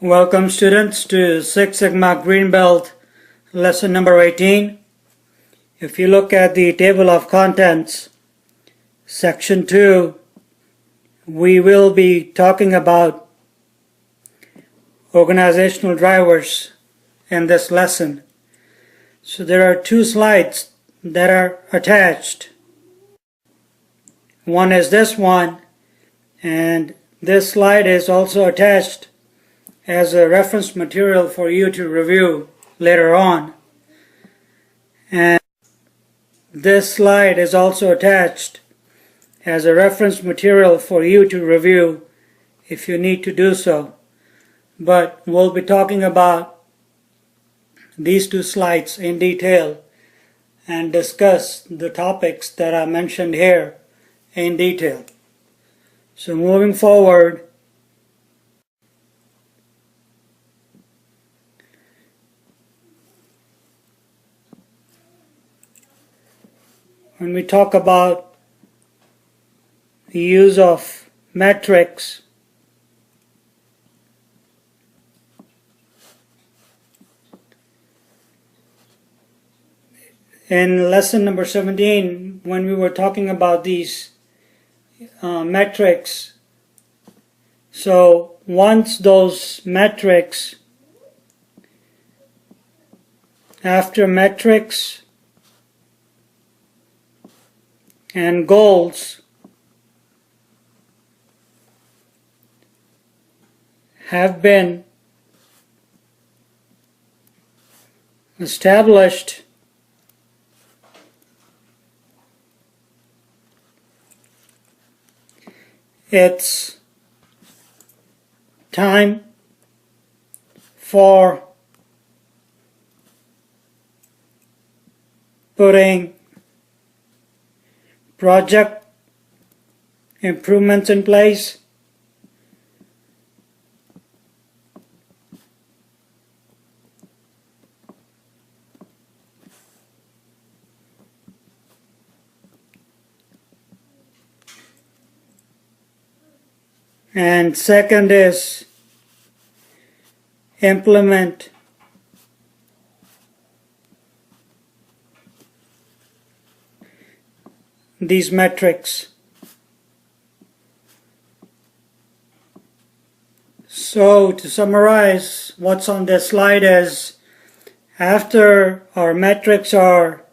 Welcome students to Six Sigma Green Belt lesson number 18. If you look at the table of contents, section 2, we will be talking about organizational drivers in this lesson. So there are two slides that are attached. One is this one, and this slide is also attached as a reference material for you to review later on. And this slide is also attached as a reference material for you to review if you need to do so. But we'll be talking about these two slides in detail and discuss the topics that are mentioned here in detail. So moving forward, when we talk about the use of metrics, in lesson number 17, when we were talking about these metrics, so once those metrics, after metrics and goals have been established, it's time for putting project improvements in place, and second is implement these metrics. So to summarize, what's on this slide is, after our metrics are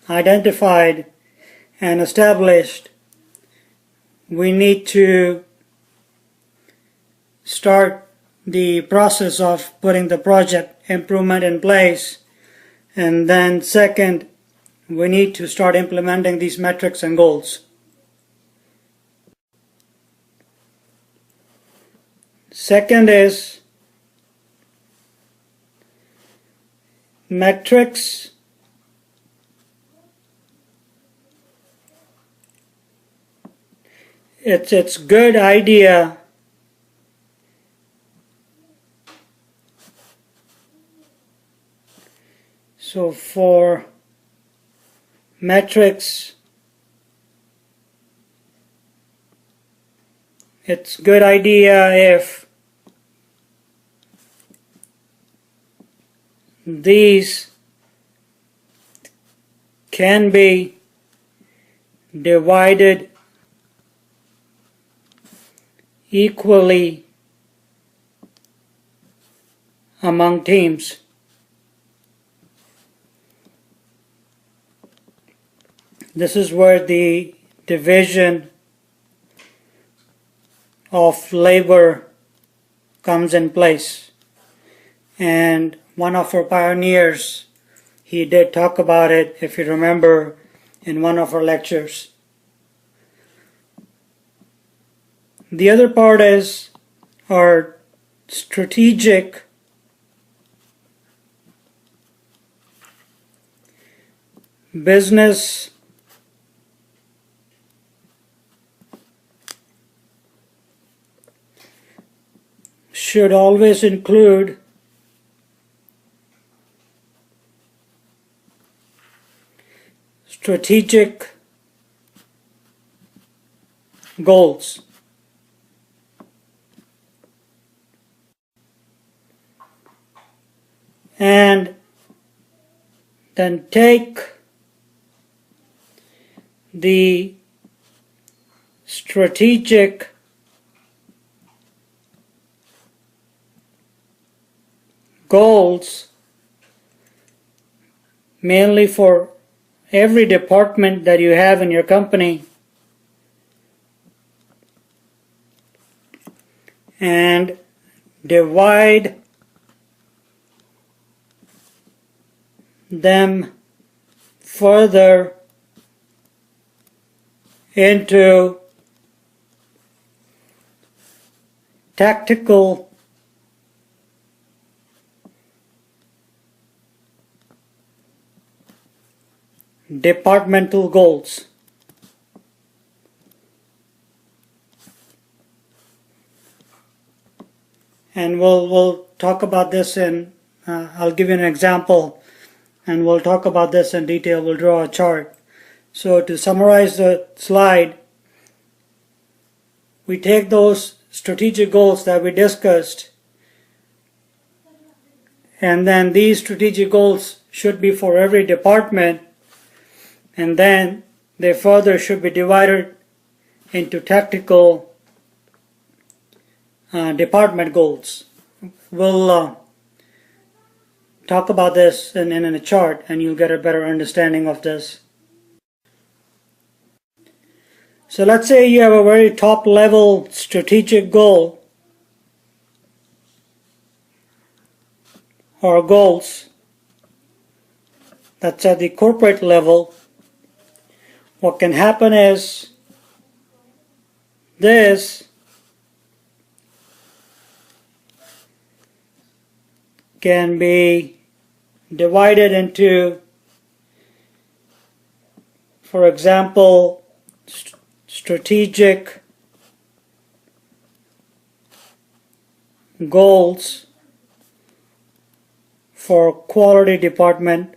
identified and established, we need to start the process of putting the project improvement in place, and then second, we need to start implementing these metrics and goals. Second is metrics it's good idea so for metrics, it's good idea if these can be divided equally among teams. This is where the division of labor comes in place. And one of our pioneers, he did talk about it, if you remember, in one of our lectures. The other part is our strategic business should always include strategic goals. and then take the strategic goals mainly for every department that you have in your company and divide them further into tactical departmental goals. And we'll talk about this in, I'll give you an example and we'll talk about this in detail. We'll draw a chart. So to summarize the slide, we take those strategic goals that we discussed, and then these strategic goals should be for every department, and then they further should be divided into tactical department goals. We'll talk about this in a chart and you'll get a better understanding of this. So let's say you have a very top level strategic goal or goals that's at the corporate level. What can happen is this can be divided into, for example, strategic goals for quality department.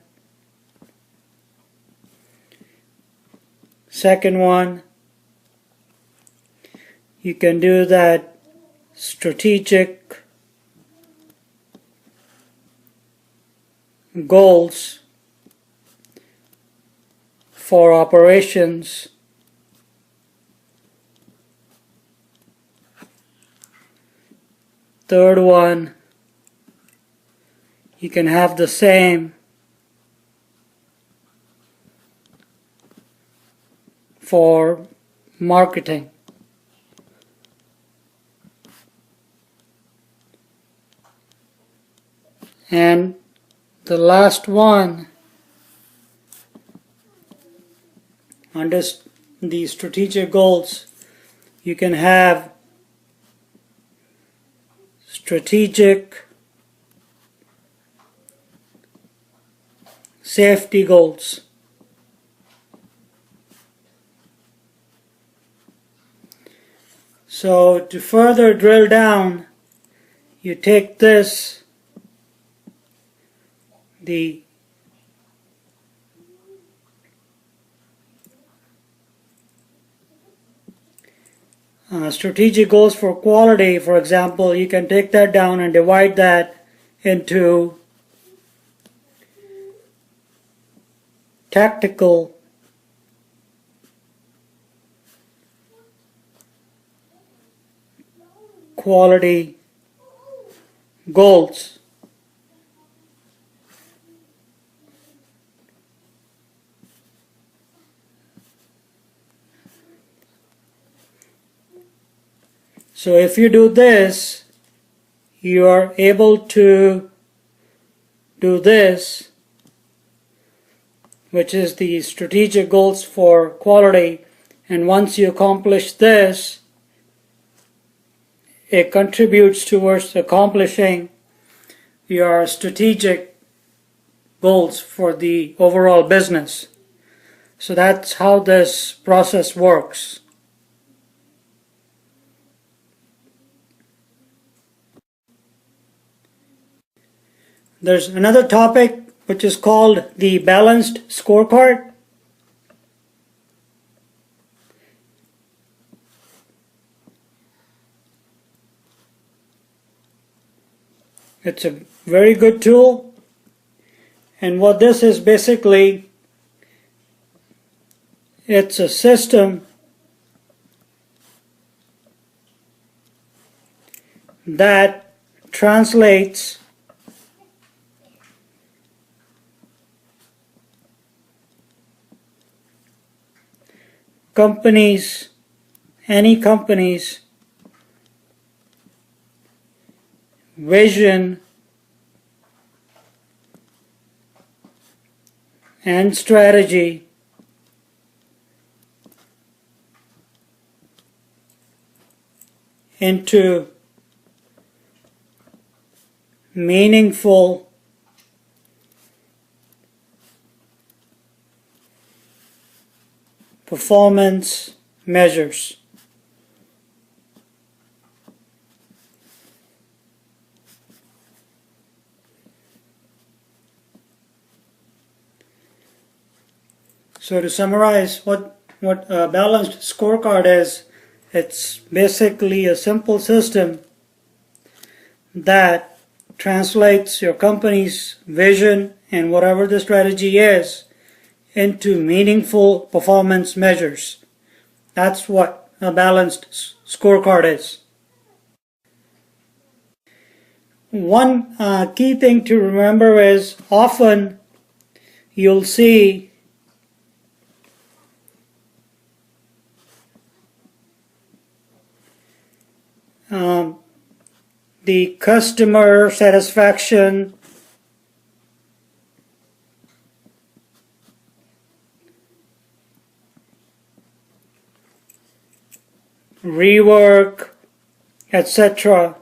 Second one, you can do that strategic goals for operations. Third one, you can have the same for marketing. And the last one, under the strategic goals, you can have strategic safety goals. So to further drill down, you take this, the strategic goals for quality, for example, you can take that down and divide that into tactical quality goals. So if you do this, you are able to do this, which is the strategic goals for quality, and once you accomplish this, it contributes towards accomplishing your strategic goals for the overall business. So that's how this process works. There's another topic which is called the Balanced Scorecard. It's a very good tool And what this is basically, it's a system that translates any company's vision and strategy into meaningful performance measures. So to summarize what a balanced scorecard is, it's basically a simple system that translates your company's vision and whatever the strategy is into meaningful performance measures. That's what a balanced scorecard is. One key thing to remember is often you'll see the customer satisfaction rework, etc.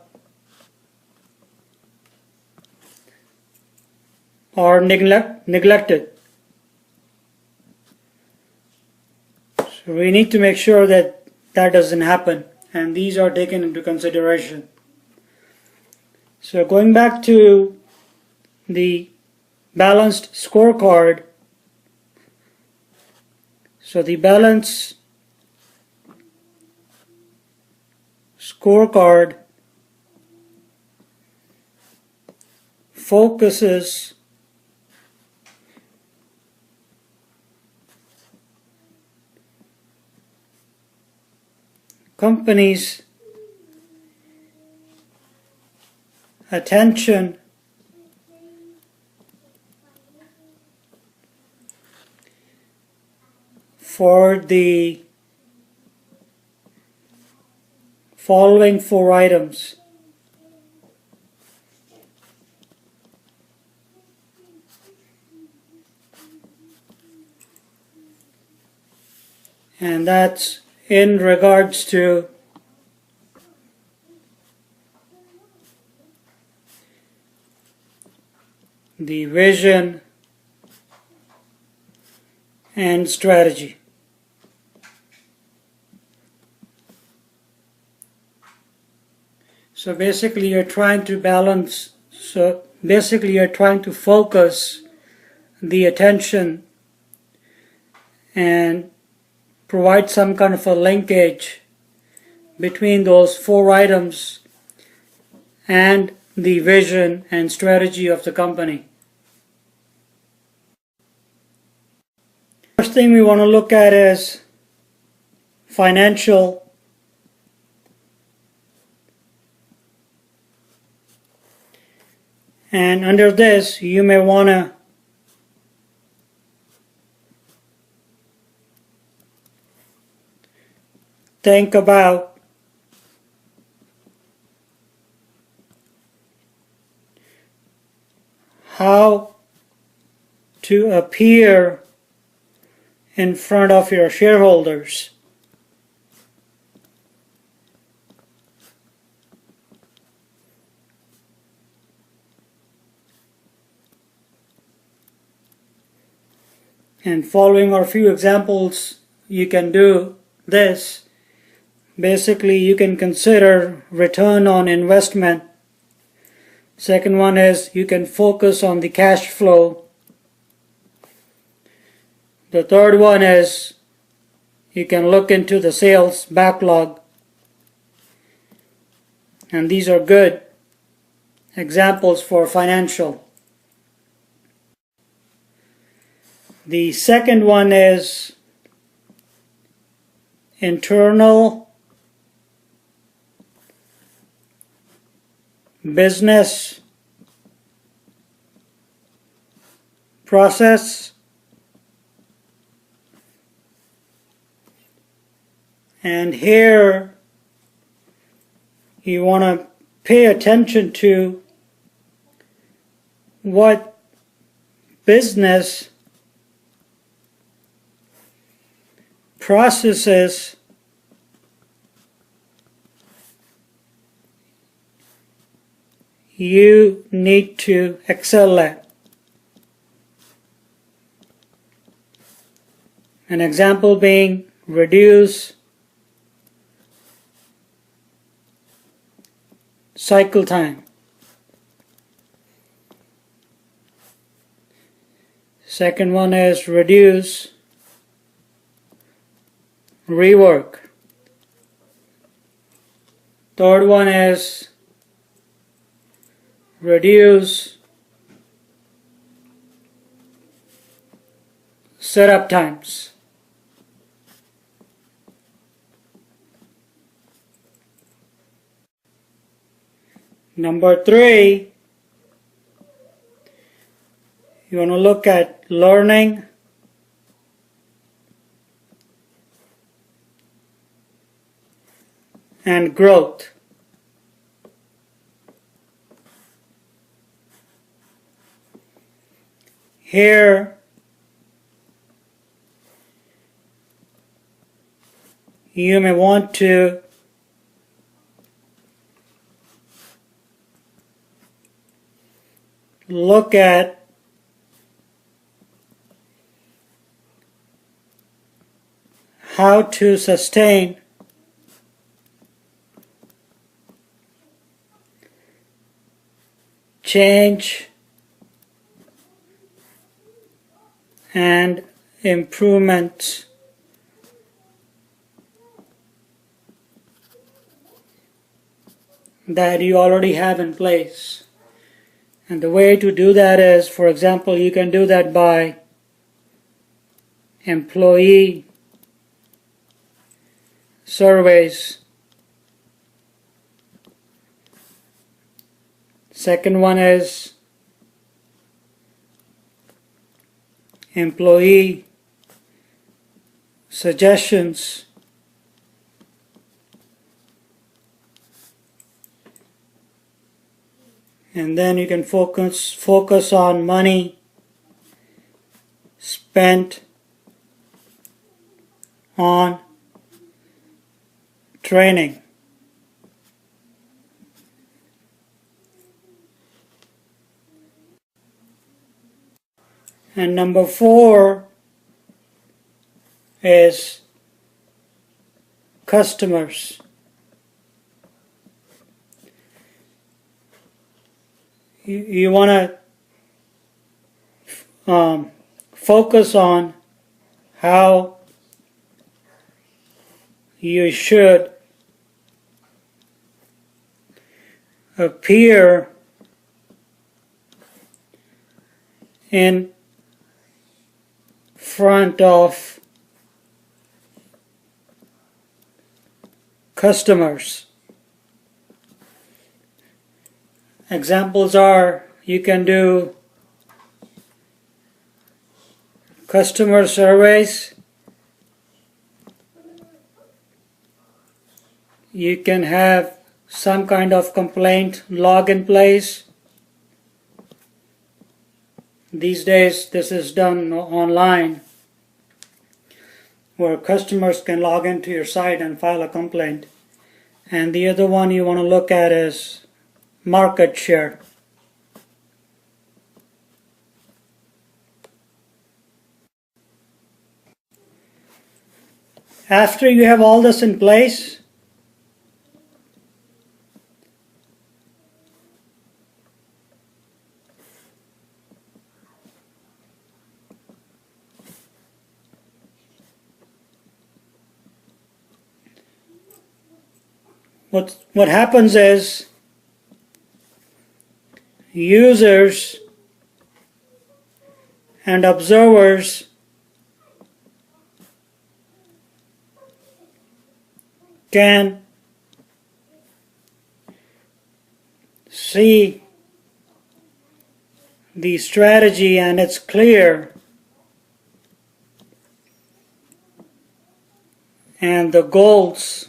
are neglected. So we need to make sure that that doesn't happen, and these are taken into consideration. So going back to the balanced scorecard, so the balanced scorecard focuses companies' attention for the following 4 items. And that's in regards to the vision and strategy. So basically you're trying to balance, you're trying to focus the attention and provide some kind of a linkage between those 4 items and the vision and strategy of the company. First thing we want to look at is financial and under this you may want to think about how to appear in front of your shareholders. And following our few examples, you can do this. Basically, you can consider return on investment. Second one is you can focus on the cash flow. The third one is you can look into the sales backlog. And these are good examples for financial. The second one is internal business process, and here you want to pay attention to what business processes you need to excel at. An example being reduce cycle time. Second one is reduce rework. Third one is reduce setup times. Number 3, you want to look at learning and growth. Here you may want to look at how to sustain change and improvements that you already have in place. And the way to do that is, for example, you can do that by employee surveys. Second one is employee suggestions. And then you can focus on money spent on training. And number 4 is customers. You want to focus on how you should appear in front of customers. Examples are, you can do customer surveys, you can have some kind of complaint log in place. These days this is done online, where customers can log into your site and file a complaint. And the other one you want to look at is market share. After you have all this in place, what happens is users and observers can see the strategy and it's clear, and the goals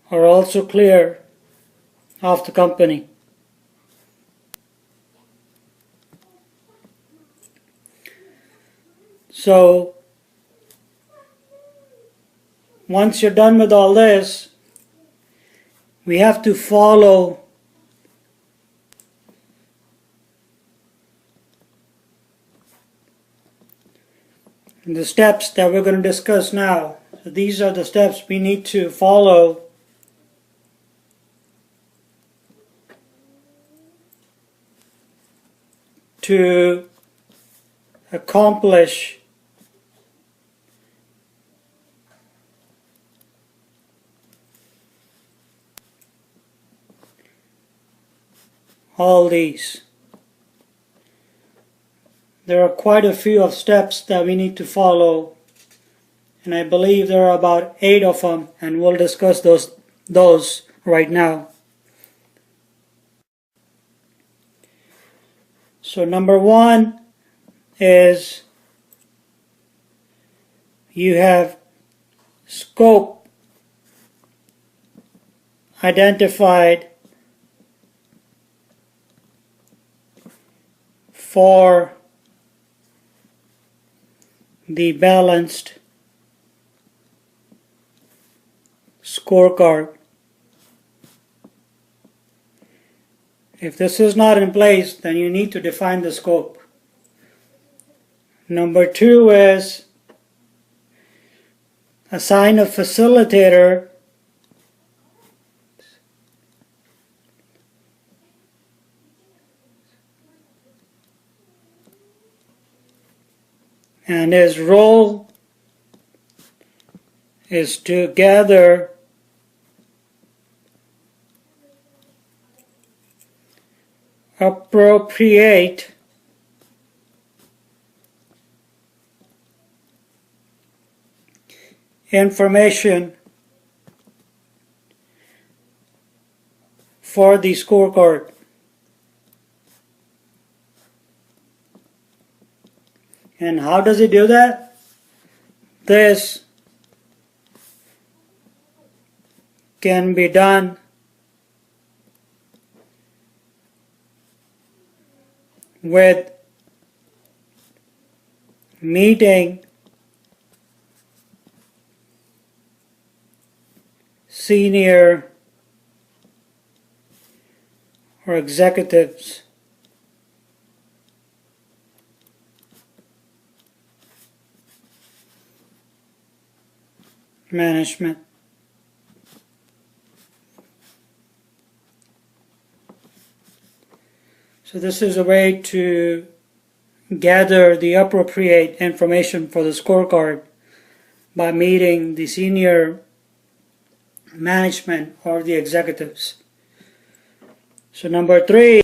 are also clear of the company. So once you're done with all this, we have to follow the steps that we're going to discuss now. So these are the steps we need to follow to accomplish all these. There are quite a few of steps that we need to follow, and I believe there are about 8 of them, and we'll discuss those right now. So number 1 is you have scope identified for the balanced scorecard. If this is not in place, then you need to define the scope. Number 2 is assign a facilitator and his role is to gather appropriate information for the scorecard. And how does it do that? This can be done with meeting senior or executives management. So this is a way to gather the appropriate information for the scorecard by meeting the senior management or the executives. So number 3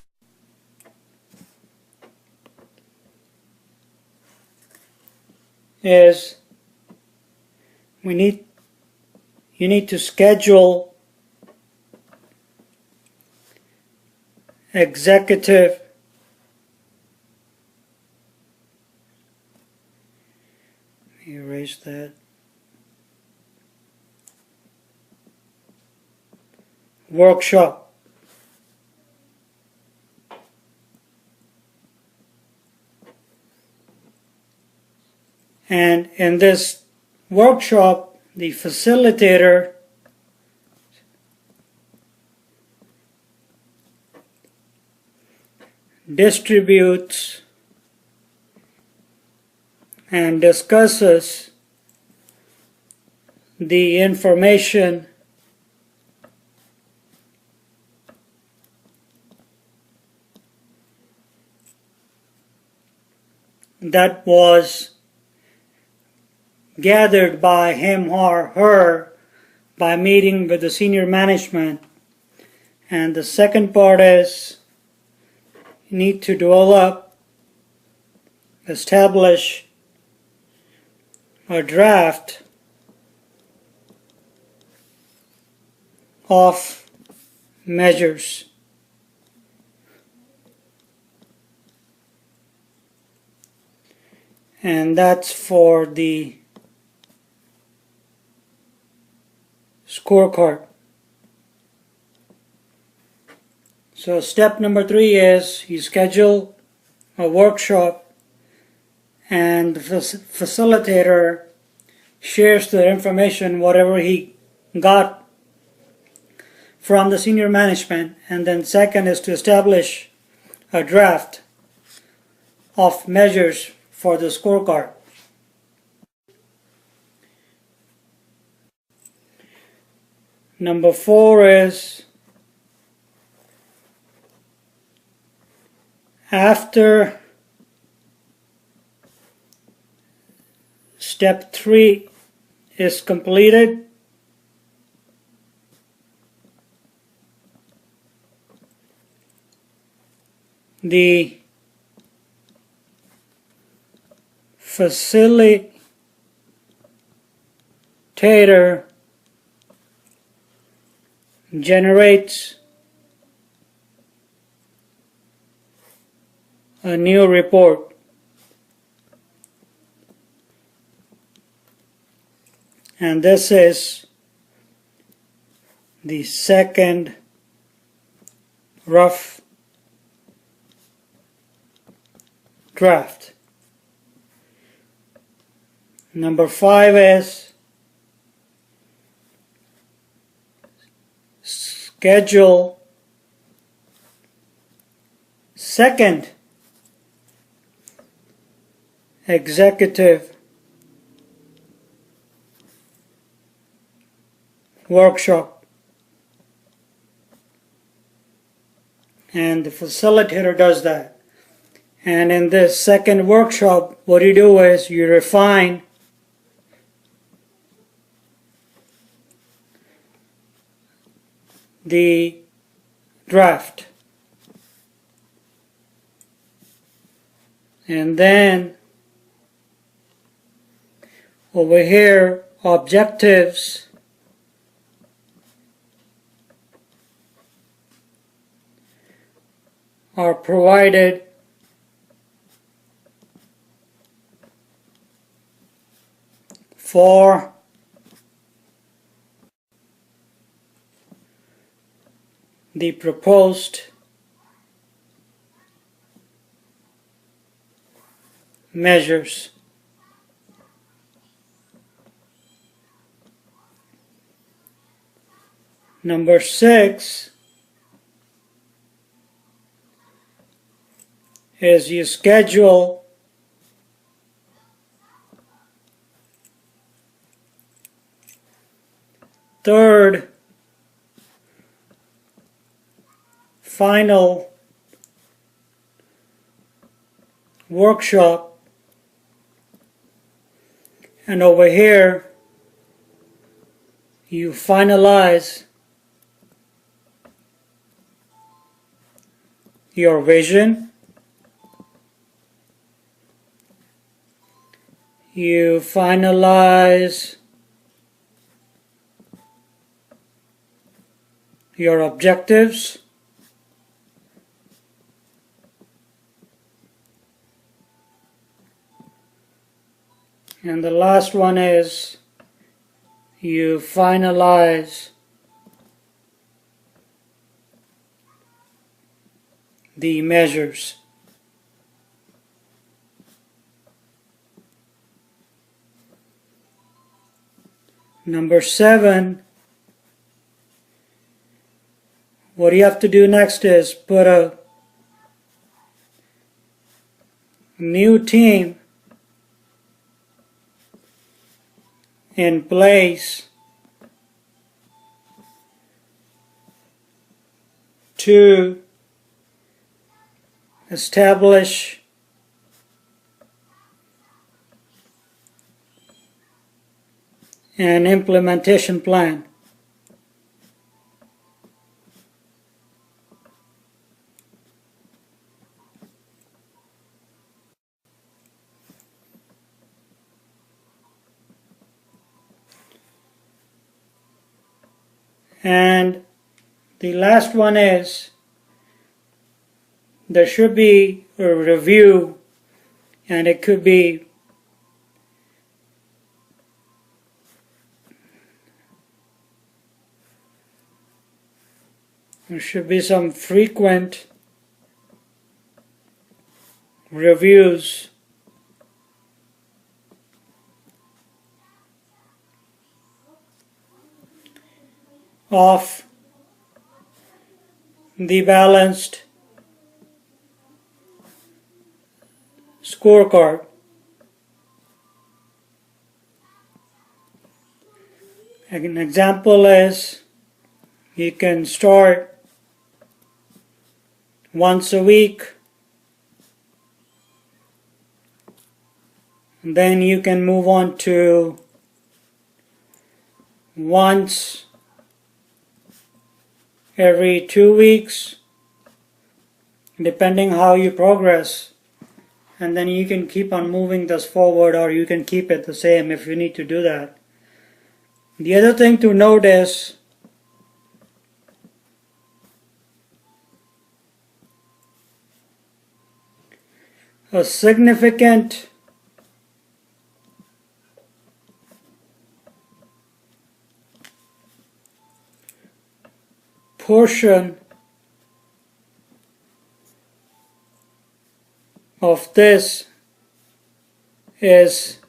is you need to schedule executive erase that workshop. And in this workshop, the facilitator distributes and discusses the information that was gathered by him or her by meeting with the senior management. And the second part is you need to develop, establish a draft of measures. And that's for the scorecard. So step number 3 is you schedule a workshop and the facilitator shares the information, whatever he got from the senior management. And then second is to establish a draft of measures for the scorecard. Number 4 is after step 3 is completed, the facilitator generates a new report. And this is the second rough draft. Number 5 is schedule second executive workshop, and the facilitator does that. And in this second workshop, what you do is you refine the draft, and then over here objectives are provided for the proposed measures. Number 6 is you schedule third final workshop, and over here you finalize your vision, you finalize your objectives, and the last one is you finalize the measures. Number 7, what you have to do next is put a new team in place to establish an implementation plan. And the last one is there should be a review, and it could be there should be some frequent reviews of the Balanced Scorecard. An example is you can start once a week, and then you can move on to once every 2 weeks, depending how you progress, and then you can keep on moving this forward, or you can keep it the same if you need to do that. The other thing to note is a significant portion of this is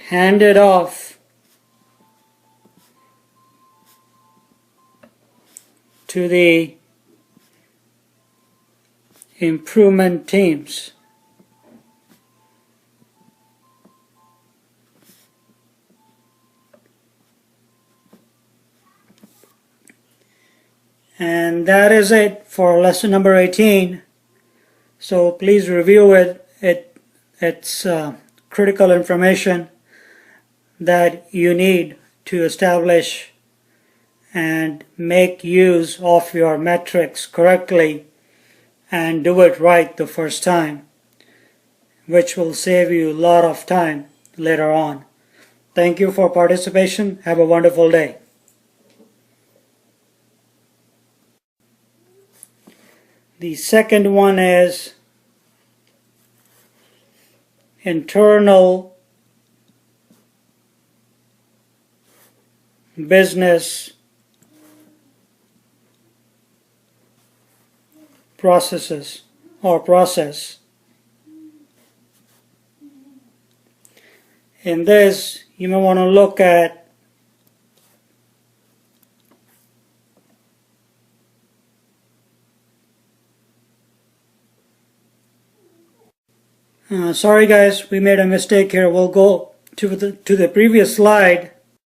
handed off to the improvement teams. And that is it for lesson number 18. So please review it. It's critical information that you need to establish and make use of your metrics correctly and do it right the first time, which will save you a lot of time later on. Thank you for participation. Have a wonderful day. The second one is internal business processes or process. In this, you may want to look at sorry guys, we made a mistake here. We'll go to the previous slide